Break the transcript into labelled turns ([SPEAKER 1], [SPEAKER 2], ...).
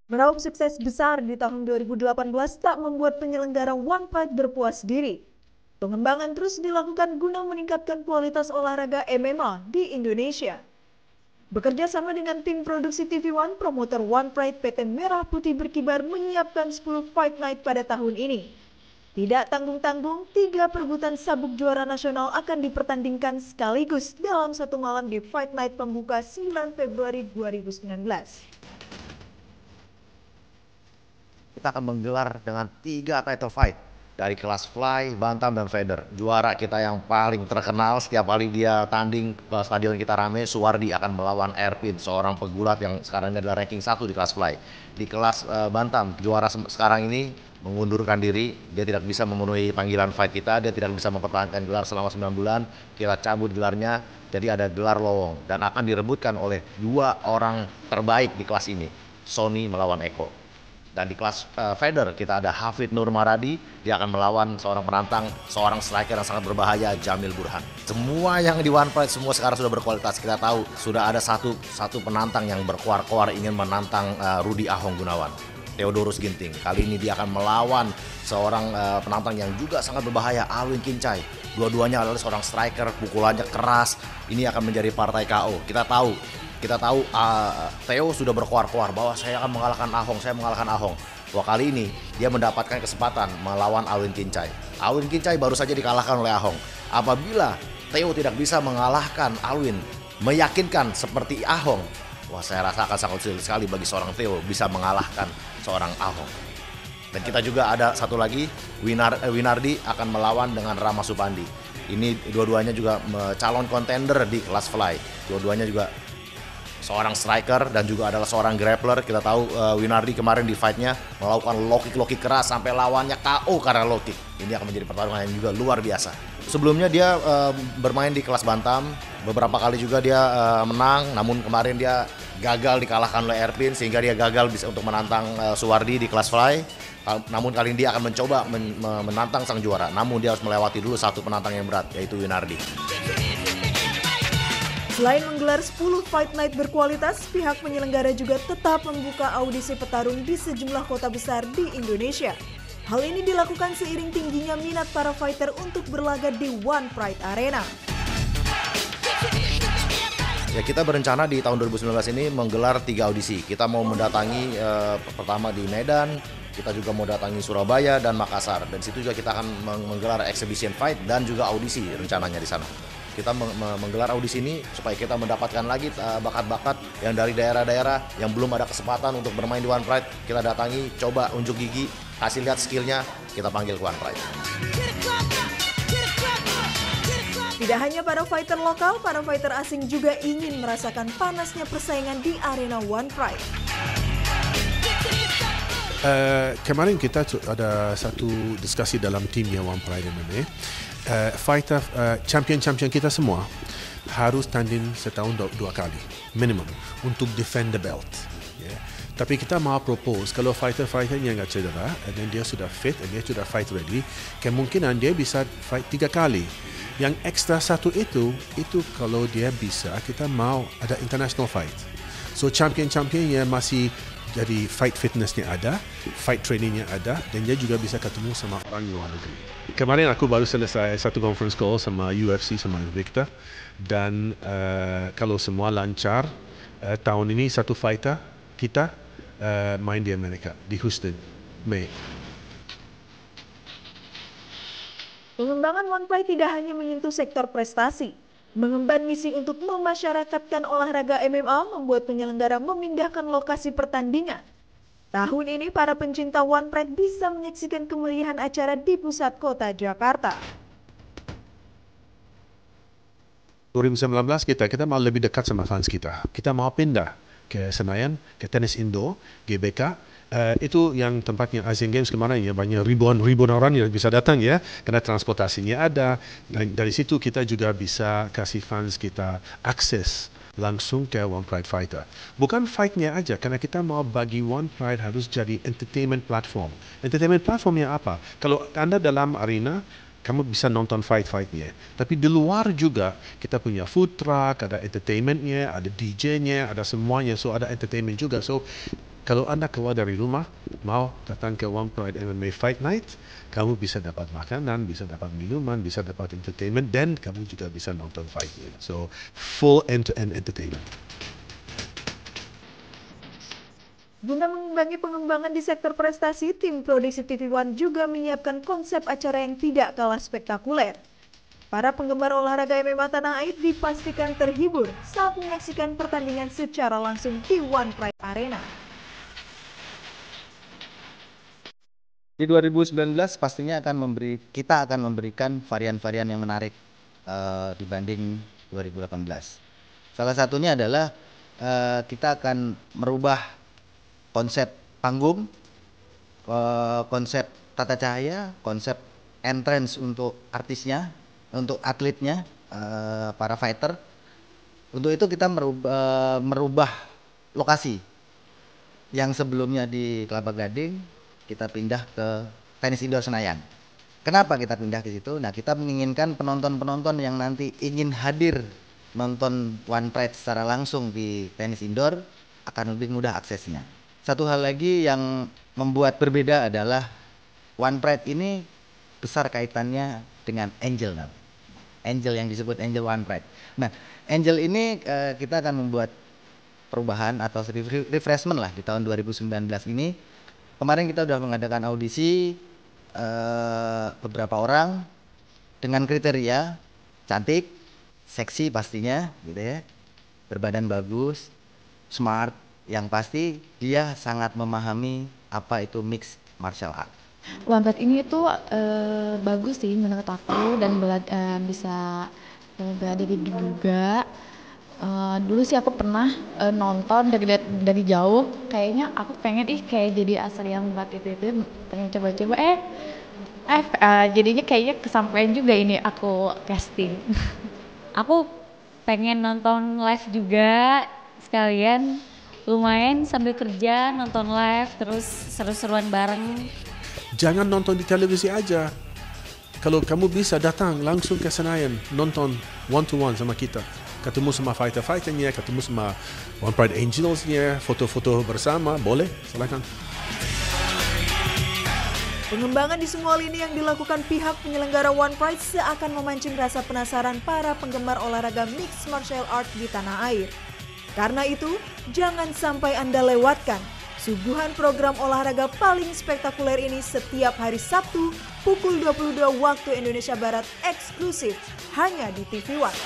[SPEAKER 1] Meraup sukses besar di tahun 2018 tak membuat penyelenggara One Pride berpuas diri. Pengembangan terus dilakukan guna meningkatkan kualitas olahraga MMA di Indonesia. Bekerja sama dengan tim produksi TV One, promotor One Pride PT Merah Putih Berkibar menyiapkan 10 Fight Night pada tahun ini. Tidak tanggung-tanggung, 3 perebutan sabuk juara nasional akan dipertandingkan sekaligus dalam satu malam di Fight Night pembuka 9 Februari 2019.
[SPEAKER 2] Kita akan menggelar dengan 3 title fight dari kelas fly, bantam, dan feather. Juara kita yang paling terkenal setiap kali dia tanding ke stadion kita rame, Suwardi akan melawan Erpin, seorang pegulat yang sekarang ini adalah ranking 1 di kelas fly. Di kelas bantam, juara sekarang ini mengundurkan diri, dia tidak bisa memenuhi panggilan fight kita, dia tidak bisa mempertahankan gelar selama 9 bulan, kita cabut gelarnya, jadi ada gelar lowong dan akan direbutkan oleh 2 orang terbaik di kelas ini, Sony melawan Eko. Dan di kelas feather kita ada Hafid Nur Maradi, dia akan melawan seorang penantang, seorang striker yang sangat berbahaya, Jamil Burhan. Semua yang di One Pride semua sekarang sudah berkualitas. Kita tahu sudah ada satu penantang yang berkoar-koar ingin menantang Rudi Ahong Gunawan, Theodorus Ginting. Kali ini dia akan melawan seorang penantang yang juga sangat berbahaya, Alwin Kincai. Dua-duanya adalah seorang striker, pukulannya keras. Ini akan menjadi partai KO. Kita tahu Theo sudah berkoar-koar bahwa saya akan mengalahkan Ahong. Wah, kali ini dia mendapatkan kesempatan melawan Alwin Kincai. Alwin Kincai baru saja dikalahkan oleh Ahong. Apabila Theo tidak bisa mengalahkan Alwin, meyakinkan seperti Ahong, wah, saya rasa akan sangat sulit sekali bagi seorang Theo bisa mengalahkan seorang Ahong. Dan kita juga ada satu lagi, Winardi akan melawan dengan Rama Supandi. Ini dua-duanya juga calon kontender di kelas fly. Dua-duanya juga seorang striker dan juga adalah seorang grappler. Kita tahu Winardi kemarin di fightnya melakukan low kick keras sampai lawannya KO karena low kick. Ini akan menjadi pertarungan yang juga luar biasa. Sebelumnya dia bermain di kelas bantam, beberapa kali juga dia menang, namun kemarin dia gagal dikalahkan oleh Erpin sehingga dia gagal bisa untuk menantang Suwardi di kelas fly. Namun kali ini dia akan mencoba menantang sang juara, namun dia harus melewati dulu satu penantang yang berat, yaitu Winardi.
[SPEAKER 1] Selain menggelar 10 Fight Night berkualitas, pihak penyelenggara juga tetap membuka audisi petarung di sejumlah kota besar di Indonesia. Hal ini dilakukan seiring tingginya minat para fighter untuk berlaga di One Pride Arena.
[SPEAKER 2] Ya, kita berencana di tahun 2019 ini menggelar 3 audisi. Kita mau mendatangi pertama di Medan, kita juga mau datangi Surabaya dan Makassar. Dan situ juga kita akan menggelar exhibition fight dan juga audisi rencananya di sana. Kita menggelar audisi ini supaya kita mendapatkan lagi bakat-bakat yang dari daerah-daerah yang belum ada kesempatan untuk bermain di One Pride. Kita datangi, coba unjuk gigi, kasih lihat skillnya, kita panggil ke One Pride.
[SPEAKER 1] Tidak hanya para fighter lokal, para fighter asing juga ingin merasakan panasnya persaingan di arena One Pride.
[SPEAKER 3] Kemarin kita ada satu diskusi dalam timnya One Pride MMA. Fighter champion kita semua harus tanding setahun 2 kali minimum untuk defend the belt. Yeah. Tapi kita mau propose kalau fighter yang nggak cedera dan dia sudah fit dan dia sudah fight ready, kemungkinan dia bisa fight 3 kali. Yang ekstra satu itu kalau dia bisa, kita mau ada international fight. So champion yang masih jadi fight fitnessnya ada, fight trainingnya ada, dan dia juga bisa ketemu sama orang luar negeri. Kemarin aku baru selesai satu conference call sama UFC sama Invicta, dan kalau semua lancar, tahun ini satu fighter kita main di Amerika, di Houston, Mei.
[SPEAKER 1] Pengembangan One Pride tidak hanya menyentuh sektor prestasi. Mengemban misi untuk memasyarakatkan olahraga MMA membuat penyelenggara memindahkan lokasi pertandingan. Tahun ini para pencinta One Pride bisa menyaksikan kemeriahan acara di pusat kota Jakarta.
[SPEAKER 3] 2019 kita mau lebih dekat sama fans kita. Kita mau pindah ke Senayan, ke tenis indoor, GBK. Itu yang tempatnya Asian Games kemarin ya, banyak ribuan orang yang bisa datang ya, karena transportasinya ada. Dan dari situ kita juga bisa kasih fans kita akses langsung ke One Pride Fighter. Bukan fightnya aja, karena kita mau bagi One Pride harus jadi entertainment platform. Entertainment platformnya apa? Kalau Anda dalam arena, kamu bisa nonton fight-fightnya. Tapi di luar juga kita punya food truck, ada entertainmentnya, ada DJ-nya, ada semuanya. So ada entertainment juga. So Kalau anda keluar dari rumah, mau datang ke One Pride MMA Fight Night, kamu bisa dapat makanan, bisa dapat minuman, bisa dapat entertainment, dan kamu juga bisa nonton fight. So, full end-to-end entertainment.
[SPEAKER 1] Guna mengimbangi pengembangan di sektor prestasi, tim produksi TV One juga menyiapkan konsep acara yang tidak kalah spektakuler. Para penggemar olahraga MMA tanah air dipastikan terhibur saat menyaksikan pertandingan secara langsung di One Pride Arena.
[SPEAKER 4] Di 2019 pastinya kita akan memberikan varian-varian yang menarik dibanding 2018. Salah satunya adalah kita akan merubah konsep panggung, konsep tata cahaya, konsep entrance untuk artisnya, untuk atletnya, para fighter. Untuk itu kita merubah lokasi yang sebelumnya di Kelapa Gading, kita pindah ke tenis indoor Senayan. Kenapa kita pindah ke situ? Nah, kita menginginkan penonton-penonton yang nanti ingin hadir nonton One Pride secara langsung di tenis indoor akan lebih mudah aksesnya. Satu hal lagi yang membuat berbeda adalah One Pride ini besar kaitannya dengan Angel. Angel yang disebut Angel One Pride. Nah, Angel ini kita akan membuat perubahan atau refreshment lah di tahun 2019 ini. Kemarin kita sudah mengadakan audisi beberapa orang dengan kriteria cantik, seksi pastinya, gitu ya, berbadan bagus, smart, yang pasti dia sangat memahami apa itu mixed martial art.
[SPEAKER 5] One Pride ini tuh bagus sih menurut aku dan bisa bela diri juga. Dulu sih aku pernah nonton dari jauh, kayaknya aku pengen kayak jadi asli yang buat itu pengen coba-coba jadinya kayaknya kesampaian juga ini aku casting.
[SPEAKER 6] Aku pengen nonton live juga sekalian, lumayan sambil kerja nonton live terus seru-seruan bareng.
[SPEAKER 3] Jangan nonton di televisi aja. Kalau kamu bisa datang langsung ke Senayan, nonton one-to-one sama kita. Ketemu sama fighter-fighternya, ketemu sama One Pride Angels-nya, foto-foto bersama, boleh, silakan.
[SPEAKER 1] Pengembangan di semua lini yang dilakukan pihak penyelenggara One Pride seakan memancing rasa penasaran para penggemar olahraga mixed martial art di tanah air. Karena itu, jangan sampai Anda lewatkan suguhan program olahraga paling spektakuler ini setiap hari Sabtu pukul 22 waktu Indonesia Barat eksklusif hanya di TV One.